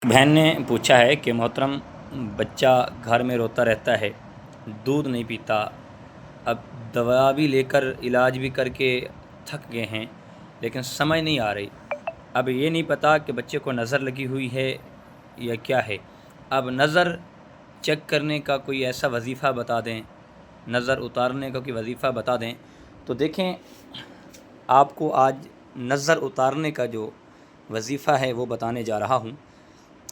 बहन ने पूछा है कि मोहतरम, बच्चा घर में रोता रहता है, दूध नहीं पीता। अब दवा भी लेकर इलाज भी करके थक गए हैं, लेकिन समझ नहीं आ रही। अब ये नहीं पता कि बच्चे को नज़र लगी हुई है या क्या है। अब नज़र चेक करने का कोई ऐसा वजीफ़ा बता दें, नज़र उतारने का कोई वजीफ़ा बता दें तो देखें। आपको आज नज़र उतारने का जो वजीफ़ा है वो बताने जा रहा हूँ।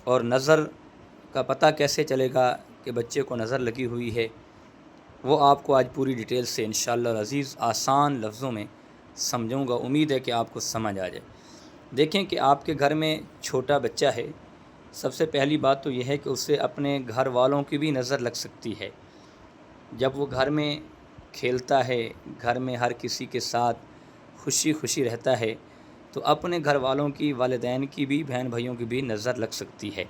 और नज़र का पता कैसे चलेगा कि बच्चे को नज़र लगी हुई है, वो आपको आज पूरी डिटेल से इंशाअल्लाह अज़ीज़ आसान लफ्ज़ों में समझाऊँगा। उम्मीद है कि आपको समझ आ जाए। देखें कि आपके घर में छोटा बच्चा है, सबसे पहली बात तो यह है कि उसे अपने घर वालों की भी नज़र लग सकती है। जब वो घर में खेलता है, घर में हर किसी के साथ खुशी खुशी रहता है, तो अपने घर वालों की, वालिदैन की भी, बहन भाइयों की भी नज़र लग सकती है।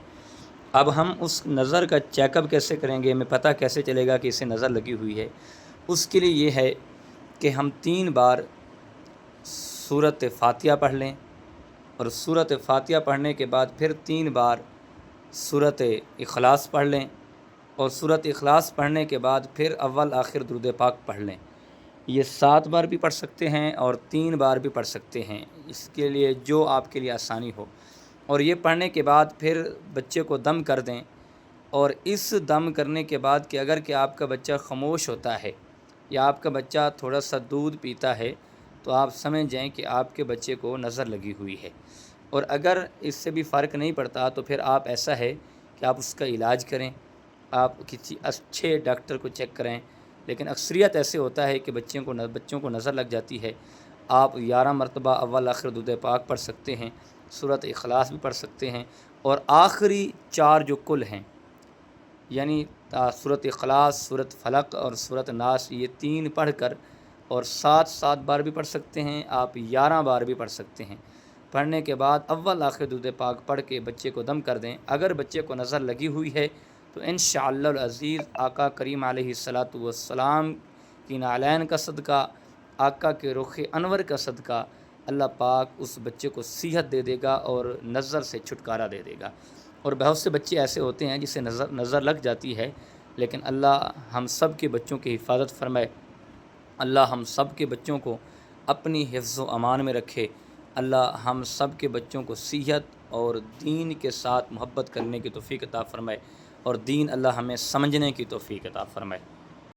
अब हम उस नज़र का चेकअप कैसे करेंगे, हमें पता कैसे चलेगा कि इसे नज़र लगी हुई है। उसके लिए ये है कि हम 3 बार सूरत फ़ातिहा पढ़ लें, और सूरत फ़ातिहा पढ़ने के बाद फिर 3 बार सूरत इखलास पढ़ लें, और सूरत इखलास पढ़ने के बाद फिर अव्वल आखिर दुरूद पाक पढ़ लें। ये 7 बार भी पढ़ सकते हैं और 3 बार भी पढ़ सकते हैं, इसके लिए जो आपके लिए आसानी हो। और ये पढ़ने के बाद फिर बच्चे को दम कर दें। और इस दम करने के बाद कि अगर कि आपका बच्चा खामोश होता है या आपका बच्चा थोड़ा सा दूध पीता है, तो आप समझ जाएं कि आपके बच्चे को नज़र लगी हुई है। और अगर इससे भी फ़र्क नहीं पड़ता तो फिर आप ऐसा है कि आप उसका इलाज करें, आप किसी अच्छे डॉक्टर को चेक करें। लेकिन अक्सरियत ऐसे होता है कि बच्चों को नज़र लग जाती है। आप 11 मरतबा अव्वल आखिर दुरूद पाक पढ़ सकते हैं, सूरत इखलास भी पढ़ सकते हैं, और आखिरी 4 जो कुल हैं, यानी सूरत इखलास, सूरत फलक और सूरत नास, ये 3 पढ़ कर और 7 बार भी पढ़ सकते हैं, आप 11 बार भी पढ़ सकते हैं। पढ़ने के बाद अव्वल आखिर दुरूद पाक पढ़ के बच्चे को दम कर दें। अगर बच्चे को नज़र लगी हुई है तो इंशाअल्लाह अज़ीज़ आका करीम अलैहिस्सलातु वस्सलाम की नालैन का सदका, आका के रुख अनवर का सदका, अल्लाह पाक उस बच्चे को सेहत दे देगा और नज़र से छुटकारा दे देगा। और बहुत से बच्चे ऐसे होते हैं जिसे नज़र लग जाती है, लेकिन अल्लाह हम सब के बच्चों की हिफाजत फरमाए। अल्लाह हम सब के बच्चों को अपनी हिफ्ज़ व अमान में रखे। अल्लाह हम सब के बच्चों को सेहत और दीन के साथ मोहब्बत करने की तौफ़ीक़ अता फ़रमाए, और दीन अल्लाह हमें समझने की तौफ़ीक़ अता फ़रमाए।